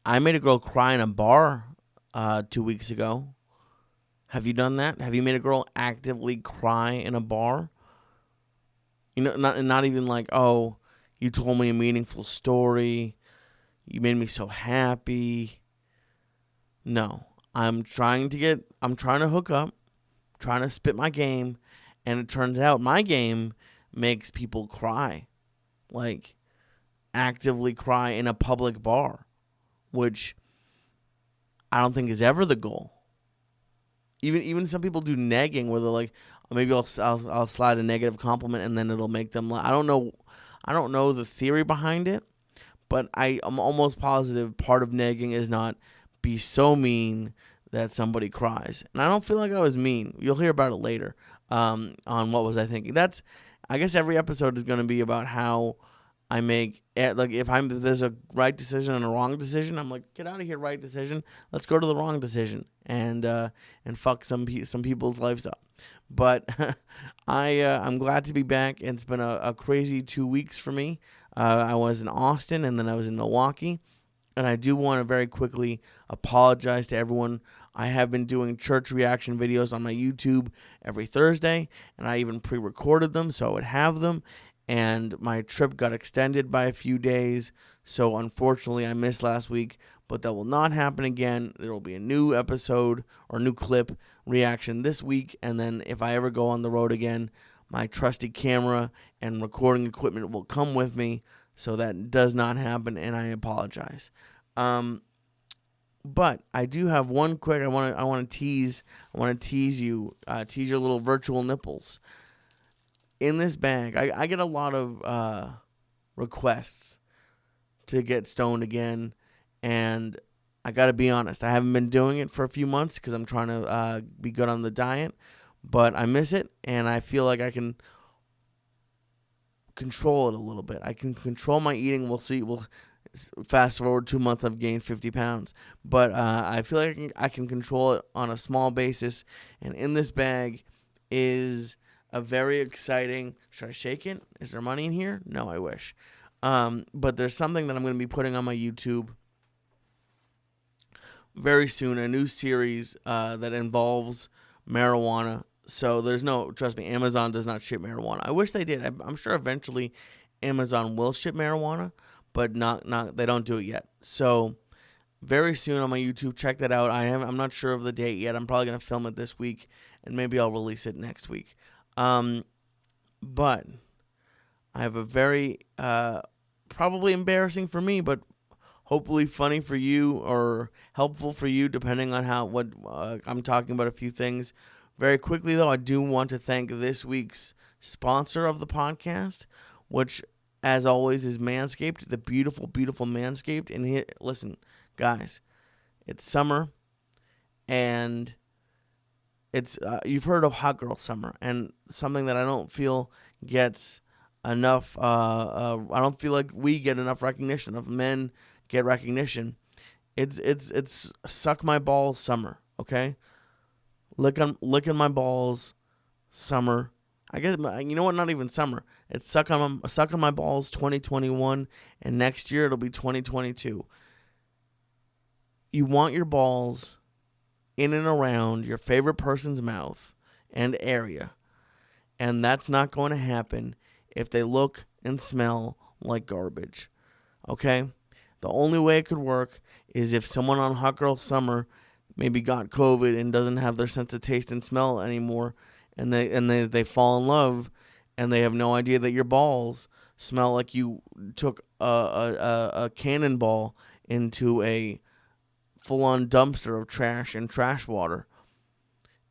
I made a girl cry in a bar 2 weeks ago. Have you done that? Have you made a girl actively cry in a bar? Not even like, oh, you told me a meaningful story. You made me so happy. No, I'm trying to hook up, trying to spit my game, and it turns out my game makes people cry, like actively cry in a public bar, which I don't think is ever the goal. Even some people do negging where they're like, oh, maybe I'll slide a negative compliment and then it'll make them laugh. I don't know the theory behind it, but I am almost positive part of negging is not be so mean that somebody cries. And I don't feel like I was mean. You'll hear about it later on what was I thinking. I guess every episode is going to be about how I make like if there's a right decision and a wrong decision, I'm like, get out of here, right decision. Let's go to the wrong decision and fuck some people's lives up. But I'm glad to be back. It's been a crazy 2 weeks for me. I was in Austin and then I was in Milwaukee, and I do want to very quickly apologize to everyone. I have been doing church reaction videos on my YouTube every Thursday, and I even pre-recorded them so I would have them. And my trip got extended by a few days, so unfortunately I missed last week, but that will not happen again. There will be a new episode or new clip reaction this week, and then if I ever go on the road again, my trusty camera and recording equipment will come with me, so that does not happen, and I apologize. But I do have one quick. I want to tease you, tease your little virtual nipples. In this bag, I get a lot of requests to get stoned again, and I got to be honest, I haven't been doing it for a few months because I'm trying to be good on the diet, but I miss it, and I feel like I can control it a little bit. I can control my eating. We'll see. We'll fast forward 2 months, I've gained 50 pounds, but I feel like I can control it on a small basis, and in this bag is a very exciting. Should I shake it? Is there money in here? No, I wish. But there's something that I'm going to be putting on my YouTube very soon. A new series that involves marijuana. So trust me, Amazon does not ship marijuana. I wish they did. I'm sure eventually Amazon will ship marijuana, but not they don't do it yet. So very soon on my YouTube, check that out. I'm not sure of the date yet. I'm probably going to film it this week, and maybe I'll release it next week. But I have a very probably embarrassing for me, but hopefully funny for you or helpful for you, depending on what I'm talking about. A few things very quickly, though. I do want to thank this week's sponsor of the podcast, which, as always, is Manscaped, the beautiful, beautiful Manscaped. And here, listen, guys, it's summer, and it's you've heard of hot girl summer, and something that I don't feel gets enough. I don't feel like we get enough recognition. If men get recognition, it's suck my balls summer. Okay, licking my balls summer. I guess you know what? Not even summer. It's sucking my balls 2021, and next year it'll be 2022. You want your balls in and around your favorite person's mouth and area, and that's not going to happen if they look and smell like garbage. Okay? The only way it could work is if someone on Hot Girl Summer maybe got COVID and doesn't have their sense of taste and smell anymore, and they fall in love, and they have no idea that your balls smell like you took a cannonball into a full-on dumpster of trash and trash water.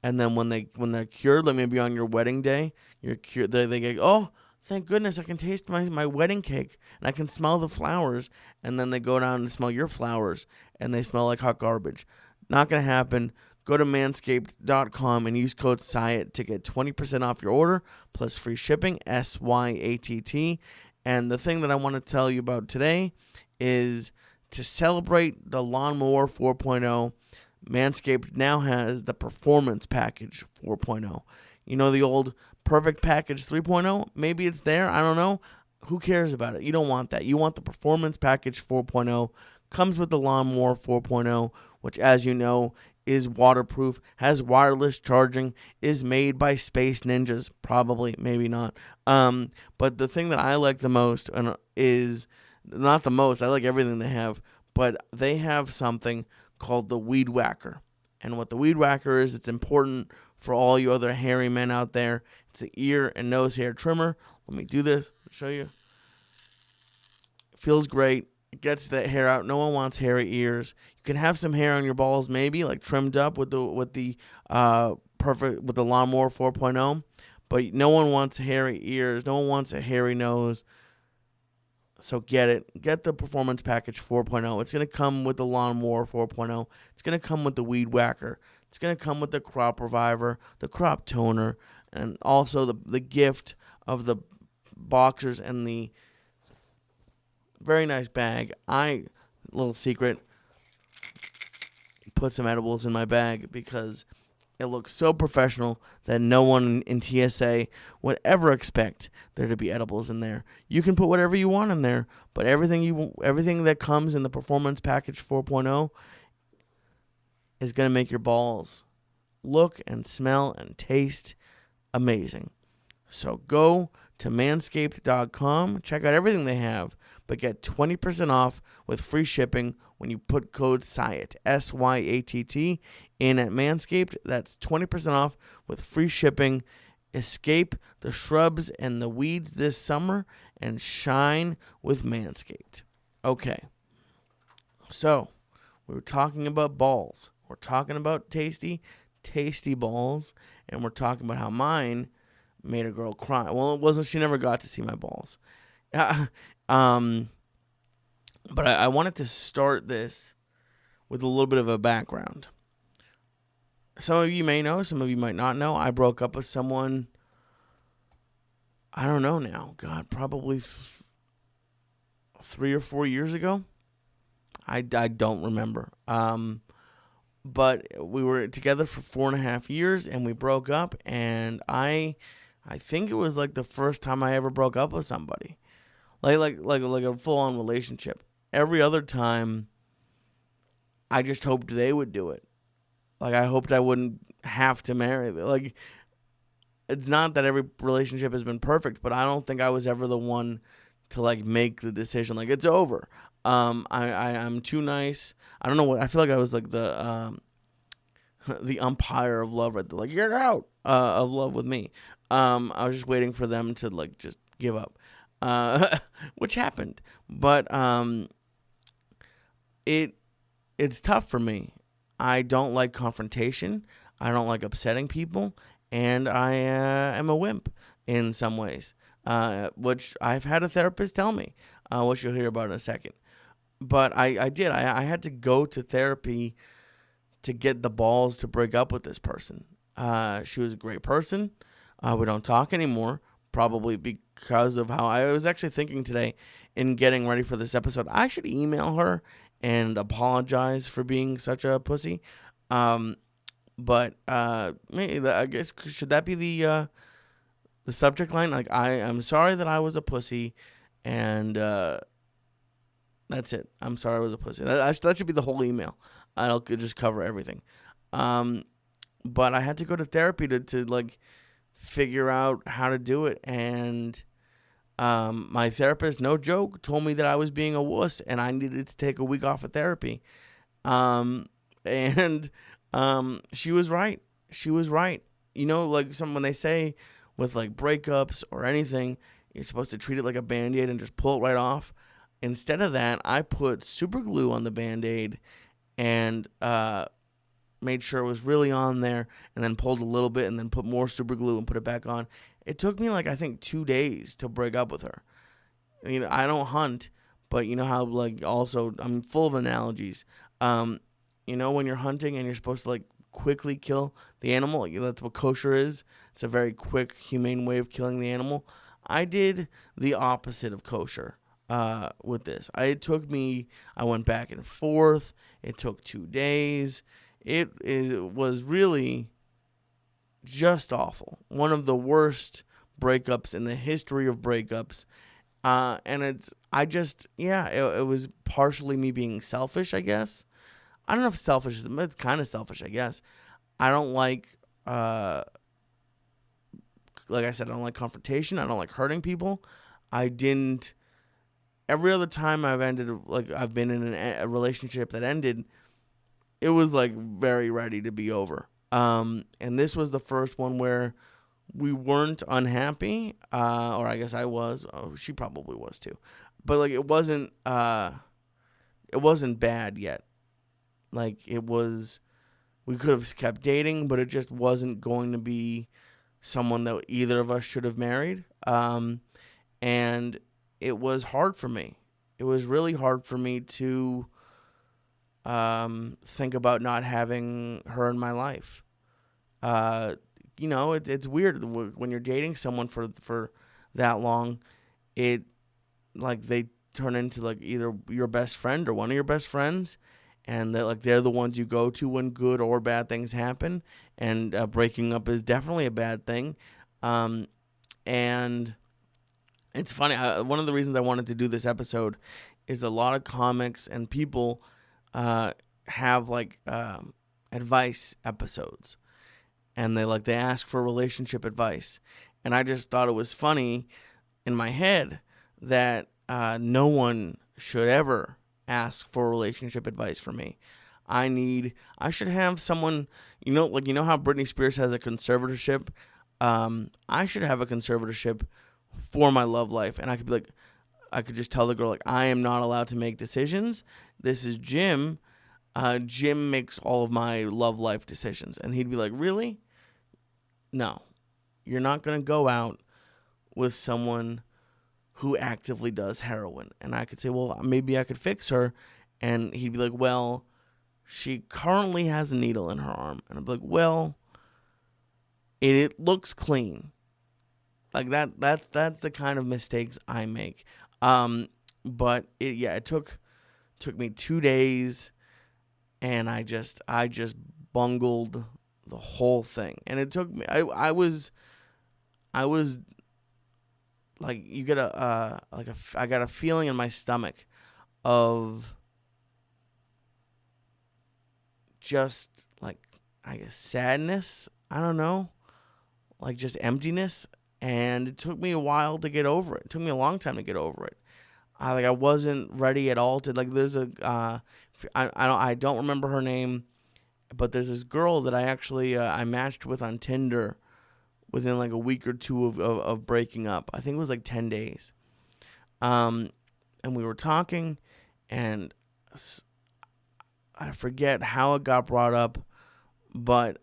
And then when they're cured, like maybe on your wedding day, you're cured. They go, oh, thank goodness, I can taste my wedding cake, and I can smell the flowers. And then they go down and smell your flowers, and they smell like hot garbage. Not gonna happen. Go to manscaped.com and use code Syatt to get 20% off your order plus free shipping. SYATT. And the thing that I want to tell you about today is, to celebrate the Lawnmower 4.0, Manscaped now has the Performance Package 4.0. You know the old Perfect Package 3.0? Maybe it's there. I don't know. Who cares about it? You don't want that. You want the Performance Package 4.0. Comes with the Lawnmower 4.0, which, as you know, is waterproof, has wireless charging, is made by Space Ninjas. Probably, maybe not. But the thing that I like the most is not the most. I like everything they have, but they have something called the Weed Whacker. And what the Weed Whacker is, it's important for all you other hairy men out there. It's the ear and nose hair trimmer. Let me do this. Show you. It feels great. It gets that hair out. No one wants hairy ears. You can have some hair on your balls, maybe like trimmed up with the Lawnmower 4.0, but no one wants hairy ears. No one wants a hairy nose. So get it. Get the Performance Package 4.0. It's going to come with the Lawnmower 4.0. It's going to come with the Weed Whacker. It's going to come with the Crop Reviver, the Crop Toner, and also the gift of the boxers and the very nice bag. Little secret, put some edibles in my bag because it looks so professional that no one in TSA would ever expect there to be edibles in there. You can put whatever you want in there, but everything that comes in the Performance Package 4.0 is going to make your balls look and smell and taste amazing. So go to manscaped.com, check out everything they have, but get 20% off with free shipping when you put code Syatt, SYATT, in at Manscaped. That's 20% off with free shipping. Escape the shrubs and the weeds this summer and shine with Manscaped. Okay, so we were talking about balls. We're talking about tasty balls, and we're talking about how mine made a girl cry. Well, it wasn't. She never got to see my balls. But I wanted to start this with a little bit of a background. Some of you may know, some of you might not know. I broke up with someone, I don't know now. God, probably 3 or 4 years ago. I don't remember. But we were together for 4.5 years, and we broke up, and I think it was like the first time I ever broke up with somebody. Like a full-on relationship. Every other time, I just hoped they would do it. Like, I hoped I wouldn't have to marry them. Like, it's not that every relationship has been perfect, but I don't think I was ever the one to, like, make the decision. Like, it's over. I'm too nice. I don't know what. I feel like I was like the umpire of love right there. Like, you're out of love with me. I was just waiting for them to, like, just give up, which happened. But it's tough for me. I don't like confrontation. I don't like upsetting people, and I am a wimp in some ways, which I've had a therapist tell me, which you'll hear about in a second. But I did. I had to go to therapy to get the balls to break up with this person. She was a great person. We don't talk anymore, probably because of how I was actually thinking today in getting ready for this episode. I should email her and apologize for being such a pussy. But maybe I guess should that be the subject line? Like, I am sorry that I was a pussy, and that's it. I'm sorry I was a pussy. That should be the whole email. I'll just cover everything. But I had to go to therapy to like figure out how to do it, and my therapist, no joke, told me that I was being a wuss and I needed to take a week off of therapy. And she was right. She was right. You know, like when they say with like breakups or anything, you're supposed to treat it like a Band-Aid and just pull it right off. Instead of that, I put super glue on the Band-Aid and made sure it was really on there, and then pulled a little bit and then put more super glue and put it back on. It took me, like, I think 2 days to break up with her. You know, I don't hunt, but you know how, like, also, I'm full of analogies. You know, when you're hunting and you're supposed to, like, quickly kill the animal, that's what kosher is. It's a very quick, humane way of killing the animal. I did the opposite of kosher with this. I went back and forth. It took 2 days. It was really just awful. One of the worst breakups in the history of breakups. And I just, yeah, it was partially me being selfish, I guess. I don't know if selfish is, it's kind of selfish, I guess. I don't like I said, I don't like confrontation. I don't like hurting people. I didn't, every other time I've been in a relationship that ended, it was like very ready to be over. And this was the first one where we weren't unhappy, or I guess I was. Oh, she probably was too, but like it wasn't bad yet. Like it was, we could have kept dating, but it just wasn't going to be someone that either of us should have married. And it was hard for me. It was really hard for me to think about not having her in my life. It's weird when you're dating someone for that long. It like they turn into like either your best friend or one of your best friends, and they're the ones you go to when good or bad things happen. And breaking up is definitely a bad thing. And it's funny. One of the reasons I wanted to do this episode is a lot of comics and people have advice episodes, and they ask for relationship advice. And I just thought it was funny in my head that no one should ever ask for relationship advice from me. I should have someone, you know how Britney Spears has a conservatorship. I should have a conservatorship for my love life, and I could just tell the girl, I am not allowed to make decisions. This is Jim. Jim makes all of my love life decisions. And he'd be like, really? No. You're not going to go out with someone who actively does heroin. And I could say, well, maybe I could fix her. And he'd be like, well, she currently has a needle in her arm. And I'd be like, well, it looks clean. Like that's the kind of mistakes I make. But it took me 2 days, and I just bungled the whole thing. And it took me, I was like, you get I got a feeling in my stomach of just I guess sadness. I don't know, just emptiness. And it took me a while to get over it. It took me a long time to get over it. I wasn't ready at all to there's I don't remember her name, but there's this girl that I actually I matched with on Tinder within a week or two of breaking up. I think it was 10 days. And we were talking, and I forget how it got brought up, but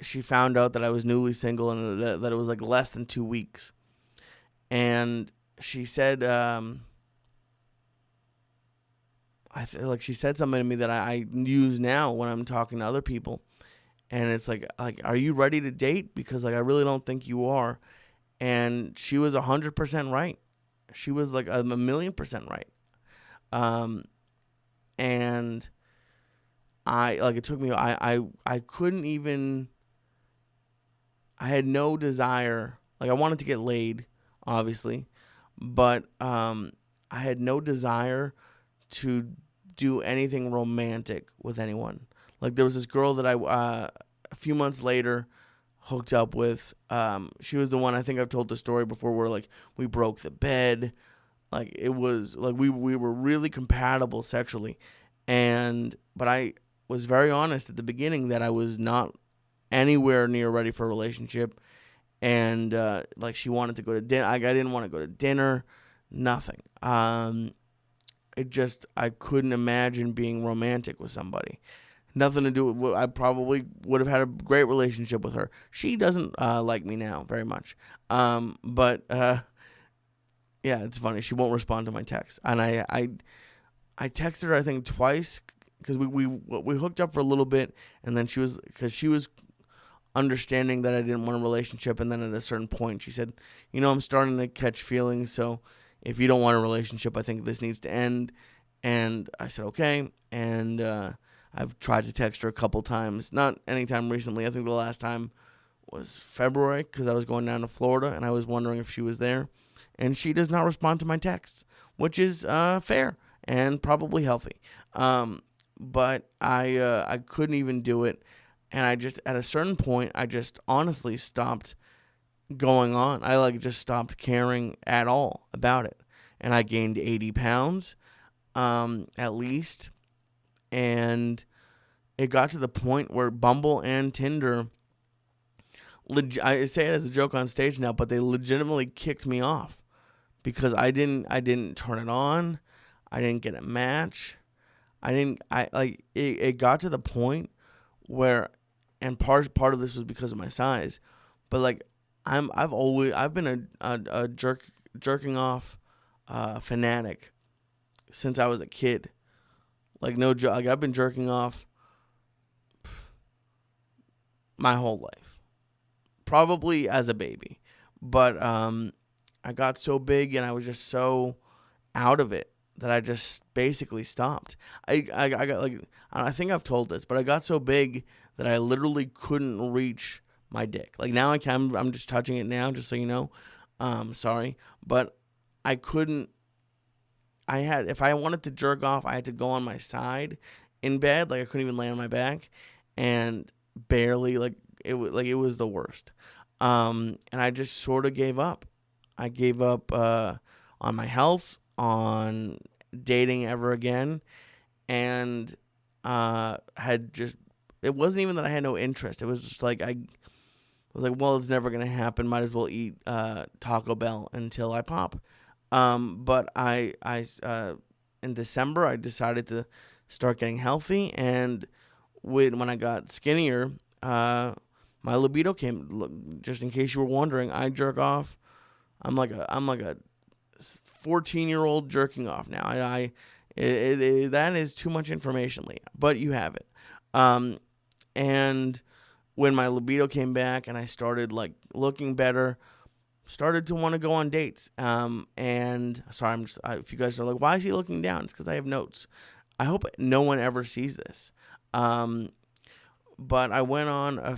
she found out that I was newly single and that it was less than 2 weeks. And she said, she said something to me that I use now when I'm talking to other people. And it's are you ready to date? Because I really don't think you are. And she was 100% right. She was a 1,000,000% right. And it took me, I couldn't even, I had no desire. I wanted to get laid, obviously, but I had no desire to do anything romantic with anyone. There was this girl that I a few months later hooked up with. She was the one, I think I've told the story before, where we broke the bed. It was we were really compatible sexually, but I was very honest at the beginning that I was not anywhere near ready for a relationship. And she wanted to go to dinner. I didn't want to go to dinner. Nothing. I couldn't imagine being romantic with somebody. Nothing to do with, I probably would have had a great relationship with her. She doesn't like me now very much. But yeah, it's funny. She won't respond to my text. And I texted her, I think, twice, because we hooked up for a little bit, and then she was understanding that I didn't want a relationship. And then at a certain point she said, I'm starting to catch feelings, so if you don't want a relationship, I think this needs to end. And I said, okay. And I've tried to text her a couple times, not anytime recently. I think the last time was February, because I was going down to Florida and I was wondering if she was there. And she does not respond to my texts, which is fair and probably healthy. But I couldn't even do it, and I just at a certain point I just honestly stopped going on. I just stopped caring at all about it, and I gained 80 pounds, at least, and it got to the point where Bumble and Tinder, I say it as a joke on stage now, but they legitimately kicked me off because I didn't turn it on. I didn't get a match. It got to the point where, and part of this was because of my size, but I've been a jerking off fanatic since I was a kid. Like, no joke. Like, I've been jerking off my whole life, probably as a baby, but I got so big and I was just so out of it that I just basically stopped. I got I think I've told this, but I got so big that I literally couldn't reach my dick. Like, now I can. I'm just touching it now, just so you know. Sorry, but I couldn't. If I wanted to jerk off, I had to go on my side in bed. Like, I couldn't even lay on my back, and barely, it was the worst. And I just sort of gave up. I gave up on my health, on dating ever again, and had just. It wasn't even that I had no interest. It was just like I was like, well, it's never gonna happen. Might as well eat Taco Bell until I pop. But I in December I decided to start getting healthy, and when I got skinnier, my libido came. Just in case you were wondering, I jerk off. I'm like a 14-year-old jerking off now. That is too much information, Lee, but you have it. And when my libido came back and I started looking better, started to want to go on dates. And sorry, if you guys are like, why is he looking down? It's because I have notes. I hope no one ever sees this. But I went on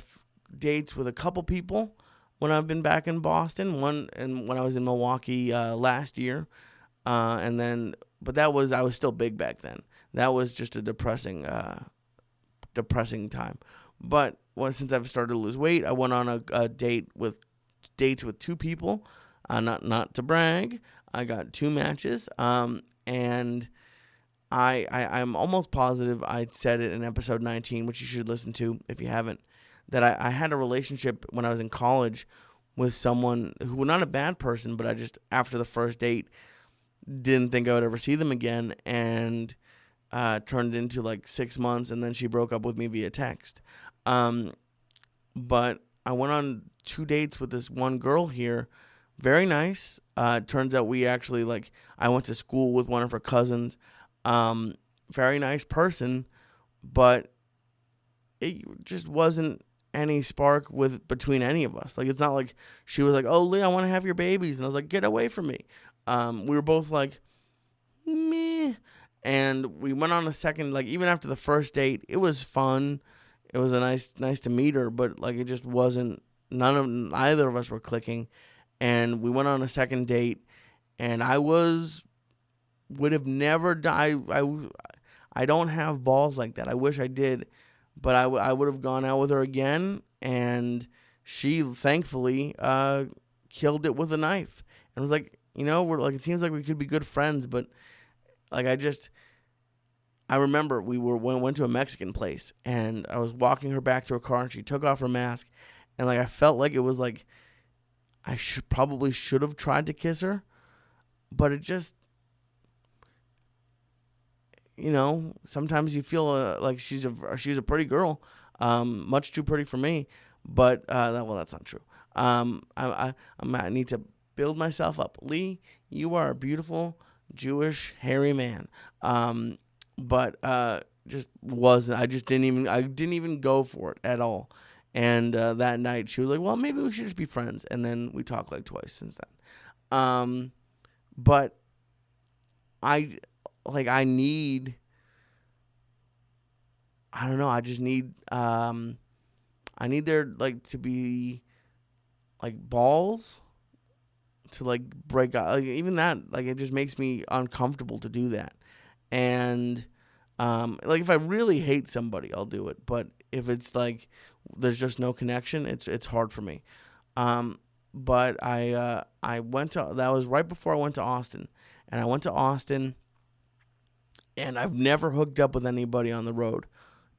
dates with a couple people when I've been back in Boston. One, and when I was in Milwaukee last year. But I was still big back then. That was just a depressing time. But since I've started to lose weight, I went on a dates with two people. Not to brag, I got 2 matches. And I'm almost positive I said it in episode 19, which you should listen to if you haven't, that I had a relationship when I was in college with someone who was not a bad person, but I just, after the first date, didn't think I would ever see them again, and turned it into 6 months, and then she broke up with me via text. But I went on 2 dates with this one girl here. Very nice. Turns out we actually, I went to school with one of her cousins. Very nice person, but it just wasn't any spark between any of us. It's not like she was like, "Oh, Lee, I want to have your babies," and I was like, "Get away from me." We were both like, meh. And we went on a second, even after the first date, it was fun. It was nice to meet her, but it just wasn't. Neither of us were clicking, and we went on a second date, and would have never done. I don't have balls like that. I wish I did, but I would have gone out with her again, and she thankfully killed it with a knife, and was like, we're it seems like we could be good friends, but I remember we went to a Mexican place, and I was walking her back to her car, and she took off her mask, and I felt like it was I should have tried to kiss her, but it just, sometimes you feel like she's a pretty girl, much too pretty for me, but that's not true. I need to build myself up. Lee, you are a beautiful Jewish hairy man. But just wasn't. I didn't even go for it at all. And that night she was like, "Well, maybe we should just be friends." And then we talked twice since then. But I need. I don't know. I just need. I need there to be balls like break up. Like, even that, like, it just makes me uncomfortable to do that. And like, if I really hate somebody, I'll do it. But if it's like there's just no connection, it's hard for me. But I went to, that was right before I went to Austin, and I went to Austin, and I've never hooked up with anybody on the road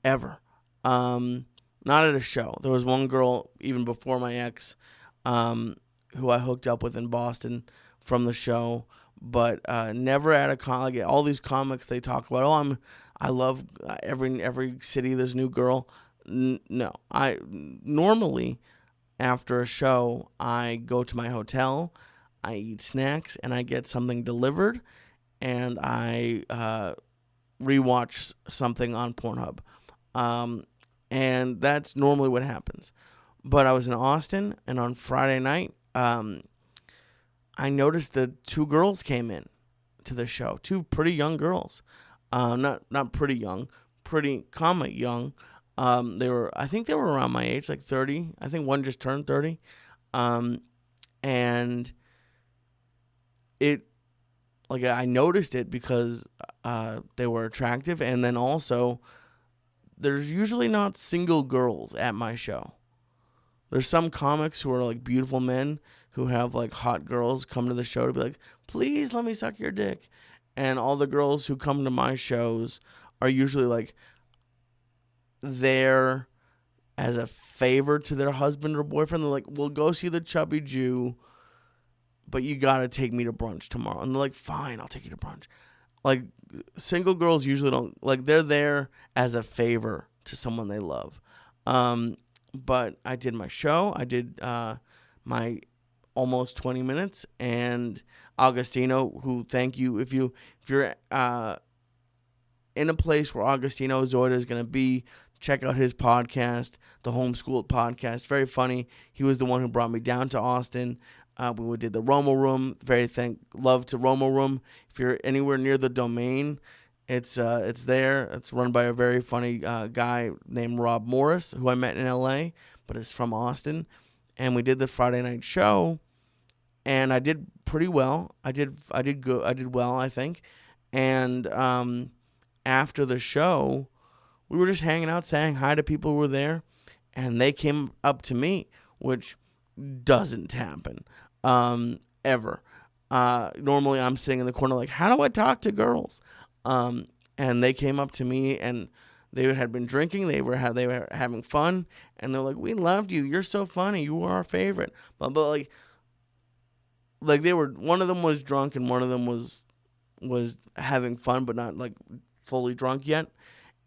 ever. Not at a show. There was one girl even before my ex, who I hooked up with in Boston from the show, but never at a con. Like, all these comics, they talk about, I love every city there's a new girl. No, I normally after a show I go to my hotel, I eat snacks, and I get something delivered, and I rewatch something on Pornhub. And that's normally what happens. But I was in Austin, and on Friday night, I noticed that two girls came in to the show. Two pretty young girls. Not pretty young, pretty young. I think they were around my age, like 30. I think one just turned 30. And I noticed it because they were attractive, and then also there's usually not single girls at my show. There's some comics who are like beautiful men who have like hot girls come to the show to be like, please let me suck your dick. And all the girls who come to my shows are usually like there as a favor to their husband or boyfriend. They're like, we'll go see the chubby Jew, but you got to take me to brunch tomorrow. And they're like, fine, I'll take you to brunch. Like, single girls usually don't, like, they're there as a favor to someone they love. But I did my show. I did my almost 20 minutes. And Augustino, who, thank you. If you're in a place where Augustino Zoida is going to be, check out his podcast, the Homeschooled Podcast. Very funny. He was the one who brought me down to Austin. We did the Romo Room. Love to Romo Room. If you're anywhere near the Domain, it's there. It's run by a very funny guy named Rob Morris, who I met in LA, but is from Austin. And we did the Friday night show, and I did pretty well. I did good. I did well, I think. And after the show, we were just hanging out, saying hi to people who were there, and they came up to me, which doesn't happen ever. Normally I'm sitting in the corner like, how do I talk to girls? And they came up to me, and they had been drinking. They were having fun, and they're like, we loved you. You're so funny. You were our favorite. But like they were, one of them was drunk, and one of them was having fun, but not like fully drunk yet.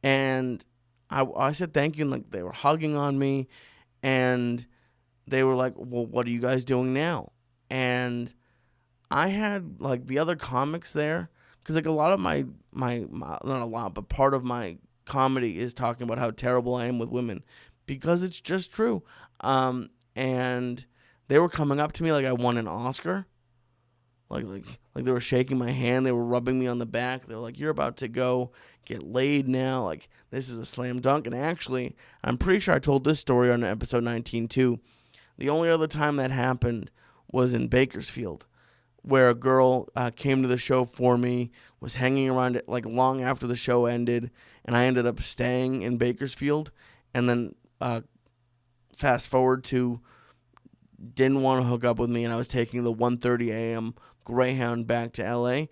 And I said thank you, and like they were hugging on me, and they were like, well, what are you guys doing now? And I had like the other comics there, because like a lot of my not a lot, but part of my comedy is talking about how terrible I am with women, because it's just true. And they were coming up to me like I won an Oscar. Like they were shaking my hand. They were rubbing me on the back. They were like, you're about to go get laid now. Like, this is a slam dunk. And actually, I'm pretty sure I told this story on episode 19 too. The only other time that happened was in Bakersfield, where a girl came to the show for me, was hanging around it like long after the show ended, and I ended up staying in Bakersfield. And then fast forward to, didn't want to hook up with me, and I was taking the 1:30 a.m. Greyhound back to LA.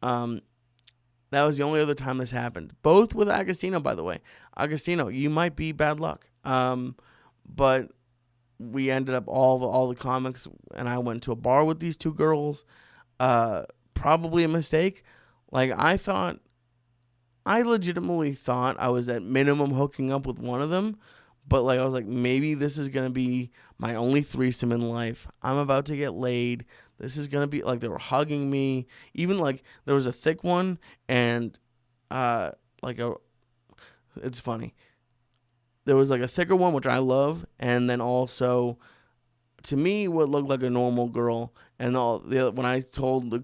That was the only other time this happened. Both with Agostino, by the way. Agostino, you might be bad luck. But we ended up all the comics, and I went to a bar with these two girls. Probably a mistake. Like, I legitimately thought I was at minimum hooking up with one of them. But like, I was like, maybe this is going to be my only threesome in life. I'm about to get laid. This is going to be, like, they were hugging me. Even, like, there was a thick one, and, it's funny. There was, like, a thicker one, which I love, and then also, to me, what looked like a normal girl, and when I told the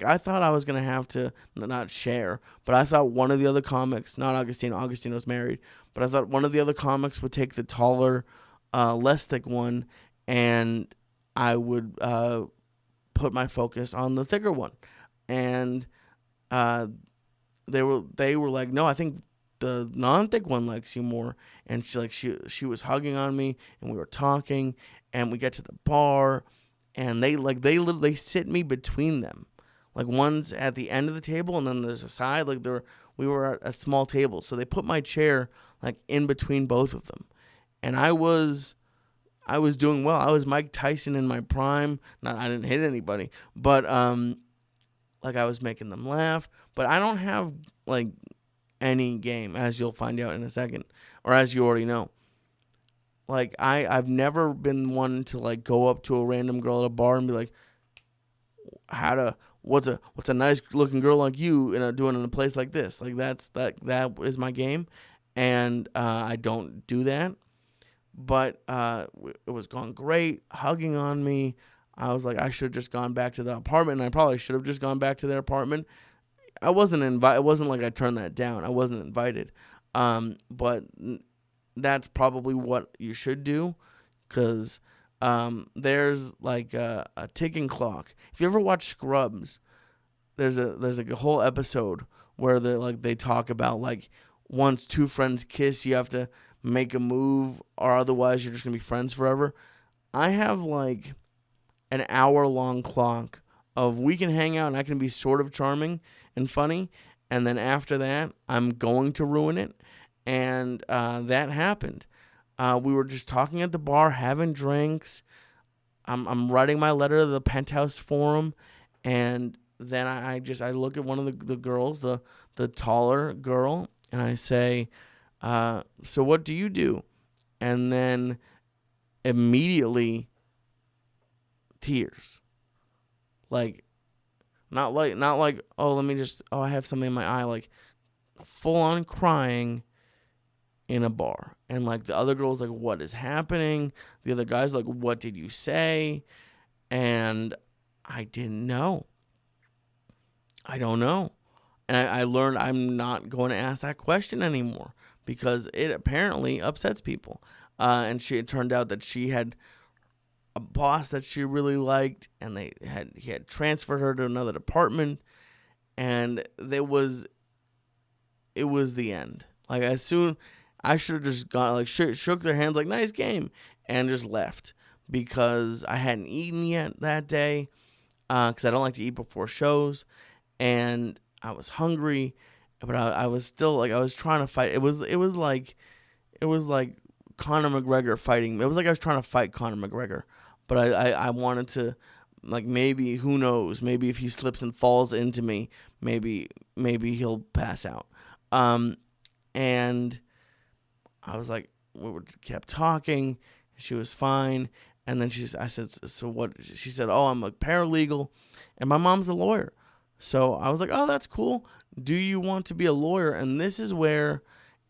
I thought I was going to have to not share, but I thought one of the other comics, not Agostino's married, but I thought one of the other comics would take the taller, less thick one, and I would put my focus on the thicker one. And uh, they were like, no, I think the non-thick one likes you more. And she was hugging on me, and we were talking, and we get to the bar, and they sit me between them. Like, one's at the end of the table, and then there's a side. Like, we were at a small table, so they put my chair like in between both of them, and I was doing well. I was Mike Tyson in my prime. Not, I didn't hit anybody, but like, I was making them laugh. But I don't have like any game, as you'll find out in a second, or as you already know. Like, I've never been one to like go up to a random girl at a bar and be like, what's a nice looking girl like you doing in a place like this? Like, that is my game, and I don't do that. But it was going great, hugging on me. I was like, I should have just gone back to the apartment, and I probably should have just gone back to their apartment. I wasn't invited. It wasn't like I turned that down. I wasn't invited. But that's probably what you should do, because there's like a ticking clock. If you ever watch Scrubs, there's a whole episode where they talk about, like, once two friends kiss, you have to make a move, or otherwise you're just gonna be friends forever. I have like an hour-long clock of we can hang out and I can be sort of charming and funny, and then after that I'm going to ruin it. And that happened. We were just talking at the bar, having drinks. I'm writing my letter to the Penthouse Forum, and then I look at one of the girls, the taller girl, and I say, so what do you do? And then immediately tears. Like, not like, oh, I have something in my eye. Like, full on crying in a bar. And like, the other girl's like, what is happening? The other guy's like, what did you say? And I didn't know. I don't know. And I learned I'm not going to ask that question anymore, because it apparently upsets people. And it turned out that she had a boss that she really liked, and he had transferred her to another department, and it was the end. Like, as soon, I should have just gone, like, shook their hands, like, nice game, and just left, because I hadn't eaten yet that day, because I don't like to eat before shows, and I was hungry, but I was still, like, I was trying to fight. It was like Conor McGregor fighting. It was like I was trying to fight Conor McGregor, but I wanted to, like, maybe, who knows, maybe if he slips and falls into me, maybe he'll pass out. And I was like, we kept talking. She was fine. And then I said, so what? She said, oh, I'm a paralegal, and my mom's a lawyer. So I was like, oh, that's cool. Do you want to be a lawyer? And this is where,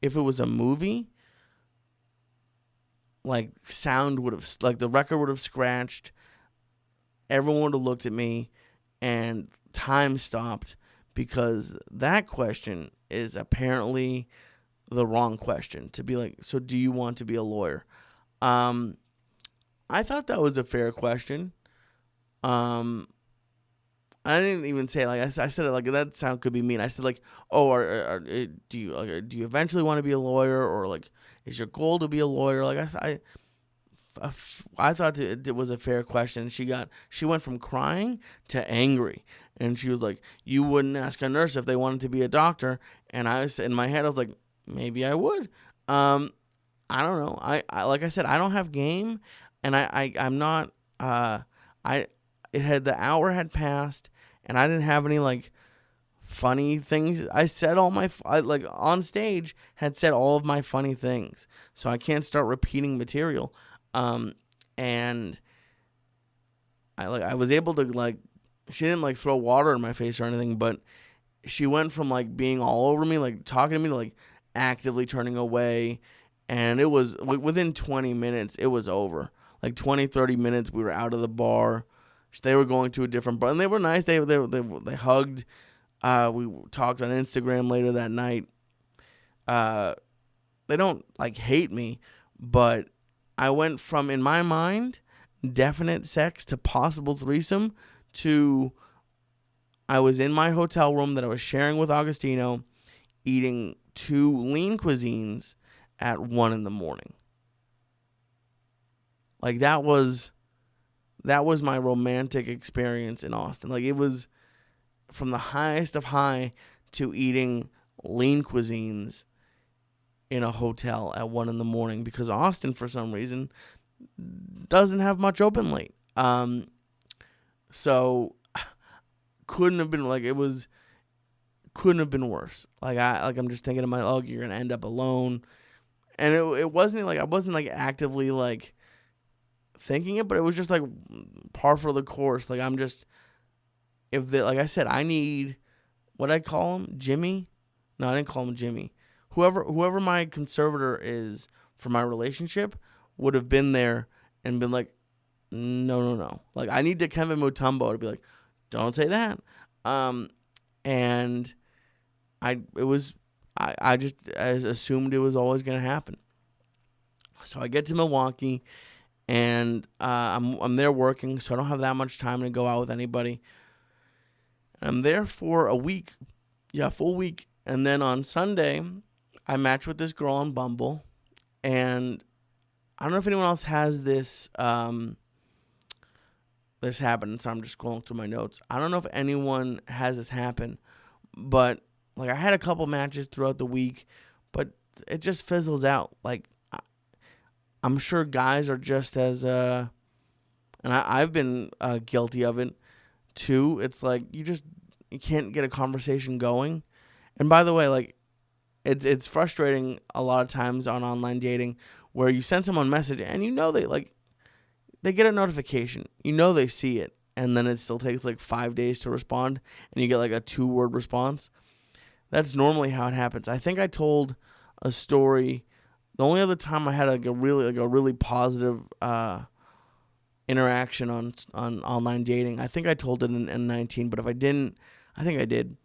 if it was a movie, like, sound would have, like, the record would have scratched. Everyone would have looked at me, and time stopped, because that question is apparently the wrong question, to be like, so do you want to be a lawyer? I thought that was a fair question. I didn't even say, like, I said it like that sound could be mean. I said, like, oh, do you eventually want to be a lawyer, or like, is your goal to be a lawyer? Like, I thought it was a fair question. She went from crying to angry, and she was like, you wouldn't ask a nurse if they wanted to be a doctor. And I was, in my head, I was like, maybe I would. I don't know. I like I said, I don't have game, and I'm not. The hour had passed, and I didn't have any, like, funny things. I said on stage, had said all of my funny things, so I can't start repeating material. And I was able to, like, she didn't, like, throw water in my face or anything, but she went from, like, being all over me, like, talking to me, to, like, actively turning away. And it was, like, within 20 minutes, it was over. Like, 20, 30 minutes, we were out of the bar. They were going to a different bar, and they were nice. They hugged. We talked on Instagram later that night. They don't, like, hate me, but I went from, in my mind, definite sex to possible threesome to I was in my hotel room that I was sharing with Augustino, eating 2 lean cuisines at 1 in the morning. Like that was my romantic experience in Austin. Like it was from the highest of high to eating lean cuisines in a hotel at 1 in the morning, because Austin, for some reason, doesn't have much open late. So couldn't have been couldn't have been worse. I'm just thinking to myself, oh, you're gonna end up alone, and it wasn't like I wasn't like actively like thinking it, but it was just like par for the course. Like I'm just like I said, I need what I call him, Jimmy. No, I didn't call him Jimmy. Whoever my conservator is for my relationship would have been there and been like, no. Like I need the Kevin Mutombo to be like, don't say that. And I just assumed it was always gonna happen. So I get to Milwaukee, and I'm there working, so I don't have that much time to go out with anybody. I'm there for a week, full week, and then on Sunday, I match with this girl on Bumble, and I don't know if anyone else has this this happen, so I'm just scrolling through my notes. I don't know if anyone has this happen, but like I had a couple matches throughout the week, but it just fizzles out. Like I'm sure guys are just as and I've been guilty of it too. It's like you can't get a conversation going. And by the way, like it's frustrating a lot of times on online dating where you send someone a message and they get a notification. They see it, and then it still takes like 5 days to respond, and you get like a 2-word response. That's normally how it happens. I think I told a story. The only other time I had a really positive interaction on online dating, I think I told it in 19, but if I didn't, I think I did.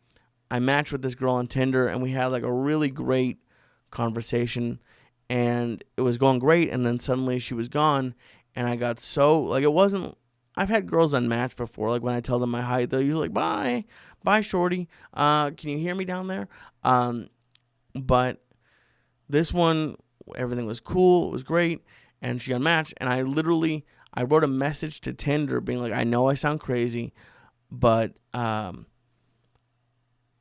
I matched with this girl on Tinder, and we had like a really great conversation, and it was going great, and then suddenly she was gone, and I got so, it wasn't, I've had girls unmatched before, like when I tell them my height, they're usually like, bye shorty, can you hear me down there? But this one, everything was cool, it was great, and she unmatched, and I wrote a message to Tinder being like, I know I sound crazy, but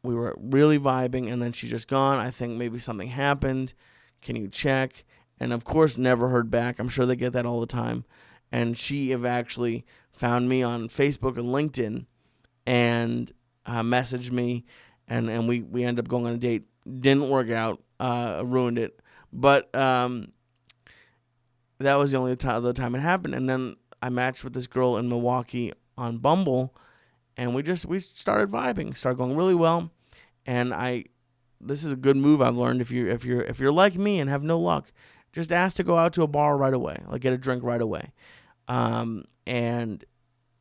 we were really vibing, and then she's just gone. I think maybe something happened. Can you check? And of course, never heard back. I'm sure they get that all the time. And she have actually found me on Facebook and LinkedIn and messaged me, and we ended up going on a date. Didn't work out. Ruined it. But that was the only other time it happened. And then I matched with this girl in Milwaukee on Bumble, and we started vibing, started going really well. And this is a good move I've learned. If you're like me and have no luck, just ask to go out to a bar right away, like get a drink right away. And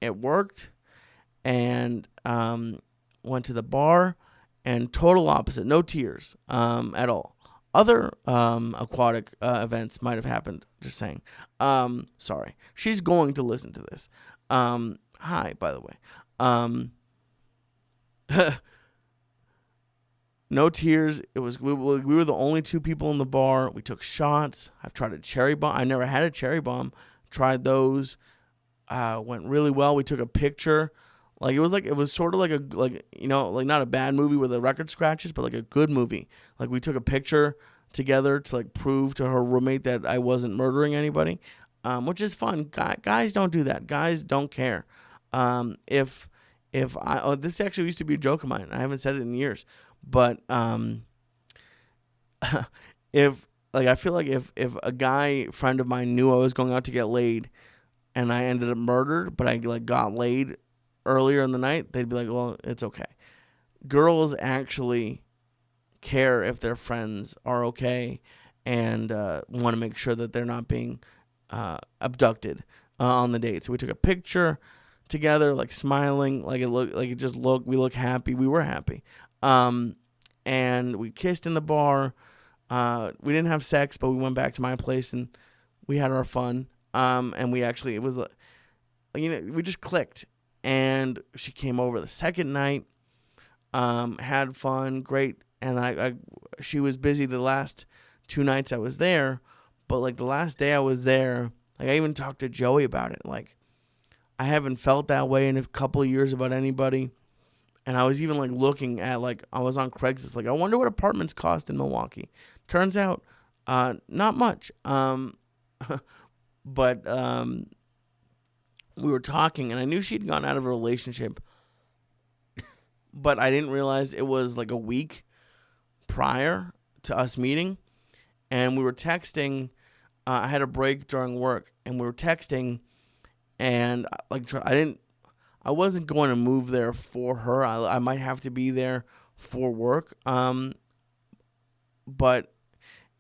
it worked, and went to the bar, and total opposite, no tears at all. Other aquatic events might have happened, just saying. Sorry. She's going to listen to this. Hi, by the way. No tears. It was we were the only 2 people in the bar. We took shots. I've tried a cherry bomb. I never had a cherry bomb. Tried those. Went really well. We took a picture. It was sort of like not a bad movie with the record scratches, but like a good movie. Like we took a picture together to prove to her roommate that I wasn't murdering anybody, which is fun. Guys don't do that. Guys don't care. This actually used to be a joke of mine. I haven't said it in years, but I feel like if a guy friend of mine knew I was going out to get laid, and I ended up murdered, but I got laid earlier in the night, they'd be like, well, it's okay. Girls actually care if their friends are okay, and want to make sure that they're not being abducted on the date. So we took a picture together, smiling, we look happy. We were happy. And we kissed in the bar. We didn't have sex, but we went back to my place and we had our fun. And we actually, it was we just clicked. And she came over the second night, had fun, great. And she was busy the last 2 nights I was there, but like the last day I was there, like I even talked to Joey about it. Like I haven't felt that way in a couple of years about anybody. And I was even like looking at, like, I was on Craigslist, like I wonder what apartments cost in Milwaukee. Turns out, not much. But we were talking, and I knew she'd gone out of a relationship, but I didn't realize it was like a week prior to us meeting. And we were texting. I had a break during work, and we were texting, and like I wasn't going to move there for her. I might have to be there for work. But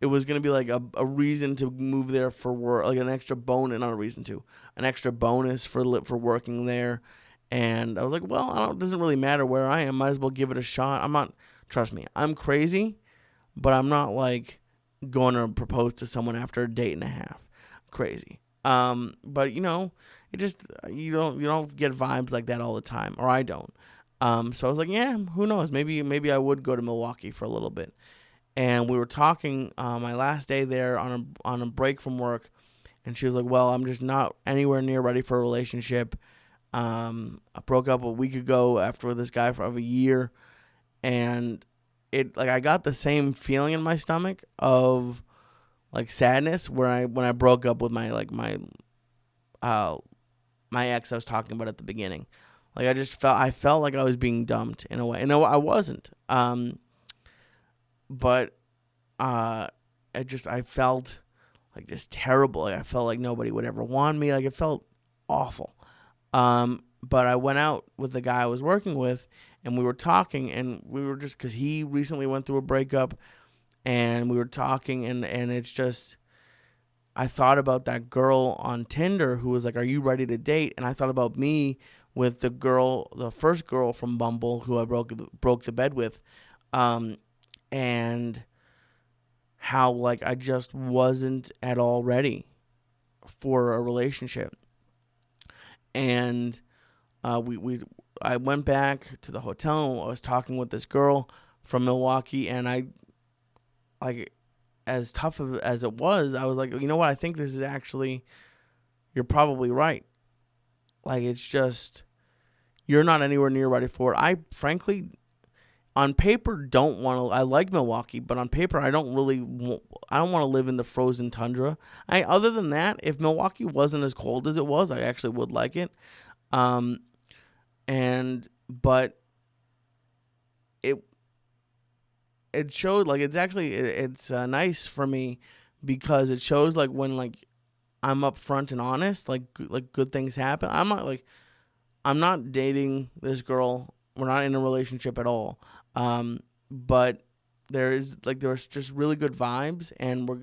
it was going to be like a reason to move there for work, like an extra bonus, not a reason to, an extra bonus for working there. And I was like, well, it doesn't really matter where I am. Might as well give it a shot. Trust me, I'm crazy, but I'm not like going to propose to someone after a date and a half. Crazy. But it just, you don't get vibes like that all the time, or I don't. So I was like, yeah, who knows? Maybe I would go to Milwaukee for a little bit. And we were talking my last day there on a break from work, and she was like, well, I'm just not anywhere near ready for a relationship. I broke up a week ago after this guy for a year, and I got the same feeling in my stomach of like sadness when I broke up with my ex I was talking about at the beginning. Like I felt like I was being dumped in a way. And no, I wasn't. But I felt like just terrible. Like I felt like nobody would ever want me. Like it felt awful. But I went out with the guy I was working with, and we were talking, and we were just, because he recently went through a breakup, and we were talking, and it's just, I thought about that girl on Tinder who was like, are you ready to date? And I thought about me with the first girl from Bumble who I broke the bed with, and how like I just wasn't at all ready for a relationship. And I went back to the hotel. I was talking with this girl from Milwaukee, and I, like, as tough as it was, I was like, you know what? I think this is actually, you're probably right. Like, it's just, you're not anywhere near ready for it. I frankly, on paper, don't want to. I like Milwaukee, but on paper, I don't want to live in the frozen tundra. Other than that, if Milwaukee wasn't as cold as it was, I actually would like it. But it showed, like, it's nice for me because it shows, like, when, like, I'm upfront and honest, like good things happen. I'm not dating this girl. We're not in a relationship at all. But there's just really good vibes, and we're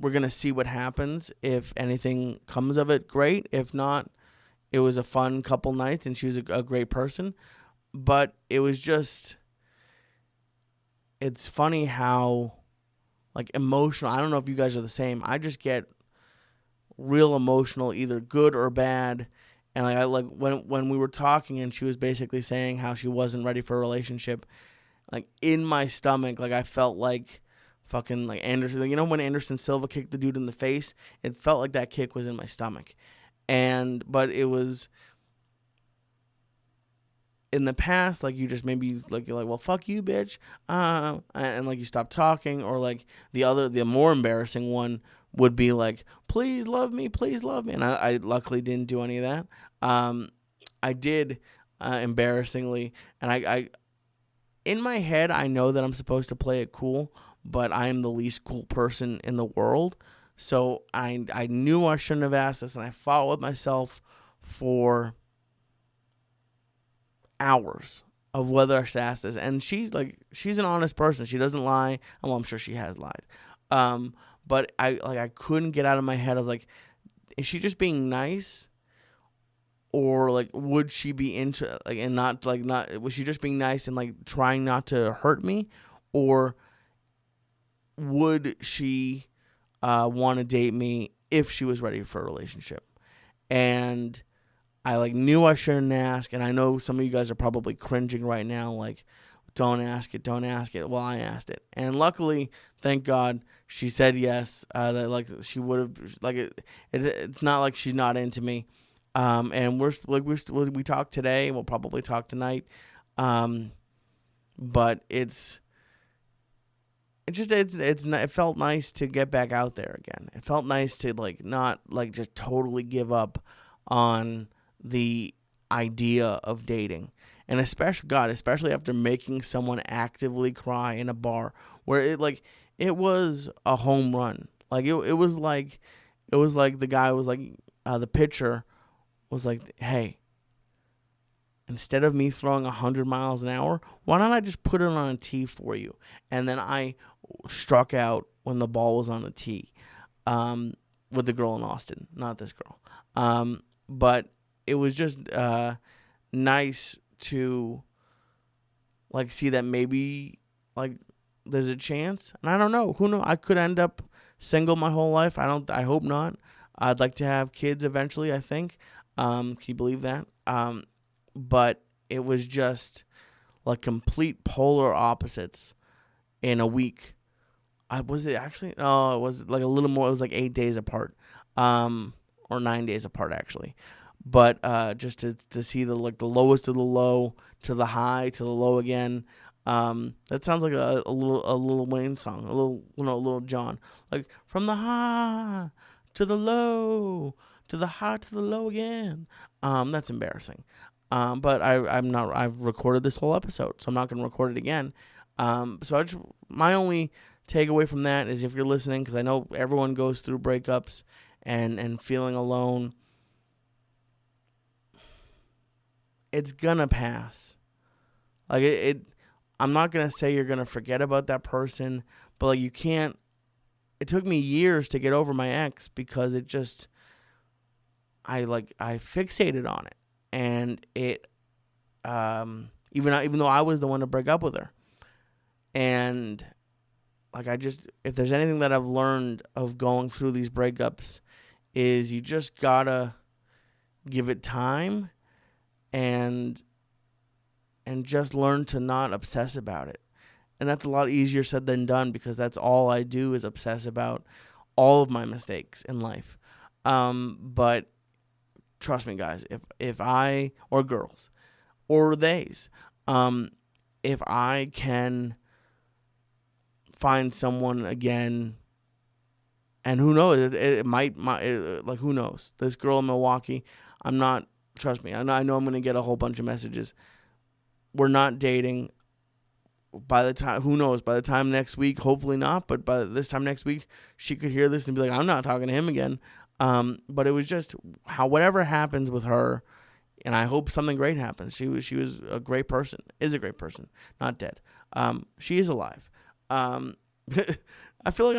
gonna see what happens. If anything comes of it, great. If not, it was a fun couple nights, and she was a great person. But it was just, it's funny how, like, emotional. I don't know if you guys are the same. I just get real emotional, either good or bad. And when we were talking, and she was basically saying how she wasn't ready for a relationship, like, in my stomach, like, I felt like fucking, like, Anderson. Like, when Anderson Silva kicked the dude in the face, it felt like that kick was in my stomach. But it was in the past, like, you just maybe, like, you're like, well, fuck you, bitch, and like you stop talking. Or like the more embarrassing one would be like, please love me, and I luckily didn't do any of that. I did, embarrassingly, and I in my head, I know that I'm supposed to play it cool, but I am the least cool person in the world. So I knew I shouldn't have asked this, and I fought with myself for hours of whether I should ask this. And she's an honest person. She doesn't lie. Well, I'm sure she has lied. But I couldn't get out of my head. I was like, is she just being nice? Or like, would she be into, like, and not was she just being nice and like trying not to hurt me? Or would she want to date me if she was ready for a relationship? And I like knew I shouldn't ask, and I know some of you guys are probably cringing right now, like, don't ask it, don't ask it. Well, I asked it, and luckily, thank God, she said yes. That like she would have like it's not like she's not into me. And we talked today. We'll probably talk tonight. But it felt nice to get back out there again. It felt nice to like not like just totally give up on the idea of dating. And especially after making someone actively cry in a bar where it was a home run. Like it was like the guy was like the pitcher was like, "Hey, instead of me throwing 100 miles an hour, why don't I just put it on a tee for you?" And then I struck out when the ball was on the tee, with the girl in Austin, not this girl. But it was just nice to like see that maybe like there's a chance. And I don't know. Who knows? I could end up single my whole life. I hope not. I'd like to have kids eventually, I think. Can you believe that? But it was just like complete polar opposites in a week. Was it actually? No, it was like a little more. It was like 8 days apart, or 9 days apart actually. But just to see the lowest of the low to the high to the low again. That sounds like a little Wayne song, a little John, like from the high to the low to the high to the low again. That's embarrassing. But I'm not. I've recorded this whole episode, so I'm not going to record it again. So my only takeaway from that is if you're listening, because I know everyone goes through breakups and feeling alone. It's gonna pass. Like I'm not gonna say you're gonna forget about that person, but like you can't. It took me years to get over my ex because it just. I fixated on it, and it. Even though I was the one to break up with her, and like if there's anything that I've learned of going through these breakups, is you just gotta give it time. And just learn to not obsess about it. And that's a lot easier said than done because that's all I do is obsess about all of my mistakes in life. But trust me, guys, if I, or girls, or theys, if I can find someone again, and who knows, it might who knows? This girl in Milwaukee, trust me, I know I'm going to get a whole bunch of messages. We're not dating. By the time next week, hopefully not, but by this time next week, she could hear this and be like, I'm not talking to him again. But it was just whatever happens with her, and I hope something great happens. She was a great person, is a great person, not dead. She is alive. I feel like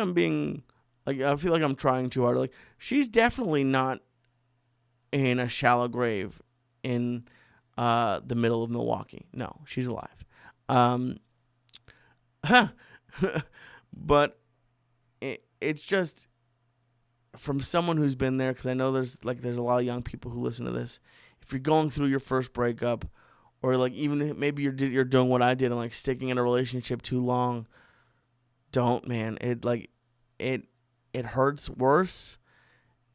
I feel like I'm trying too hard. Like, she's definitely not in a shallow grave in the middle of Milwaukee. No, she's alive. But it's just from someone who's been there, because I know there's a lot of young people who listen to this. If you're going through your first breakup, or like even maybe you're doing what I did and like sticking in a relationship too long, don't, man. It hurts worse,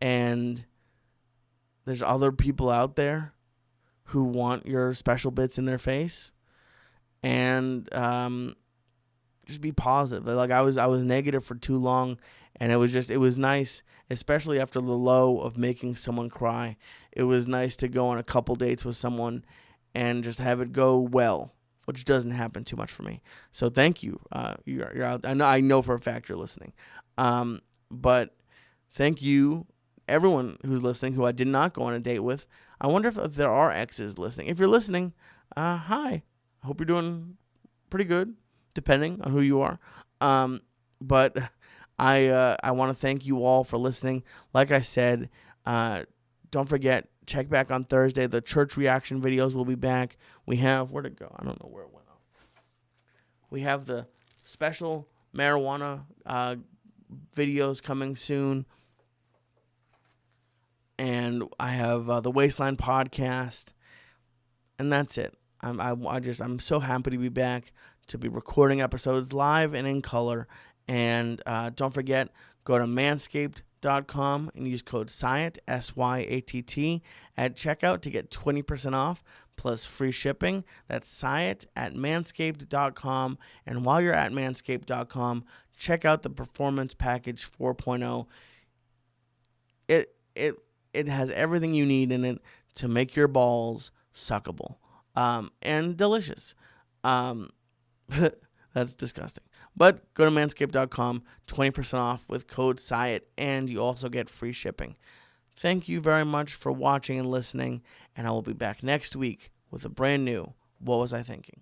and there's other people out there who want your special bits in their face, and just be positive. Like I was negative for too long, and it was nice, especially after the low of making someone cry. It was nice to go on a couple dates with someone and just have it go well, which doesn't happen too much for me. So thank you. You're out. I know for a fact you're listening. But thank you, everyone who's listening, who I did not go on a date with. I wonder if there are exes listening. If you're listening, hi. I hope you're doing pretty good, depending on who you are. But I want to thank you all for listening. Like I said, don't forget, check back on Thursday. The church reaction videos will be back. We have, where'd it go? I don't know where it went off. We have the special marijuana videos coming soon. and I have the Wasteland podcast, and that's it. I'm so happy to be back, to be recording episodes live and in color. And don't forget, go to manscaped.com and use code Syatt, SYATT, at checkout to get 20% off plus free shipping. That's Syatt at manscaped.com. And while you're at manscaped.com, check out the Performance Package 4.0. It has everything you need in it to make your balls suckable and delicious. That's disgusting. But go to manscaped.com, 20% off with code Syatt, and you also get free shipping. Thank you very much for watching and listening, and I will be back next week with a brand new What Was I Thinking?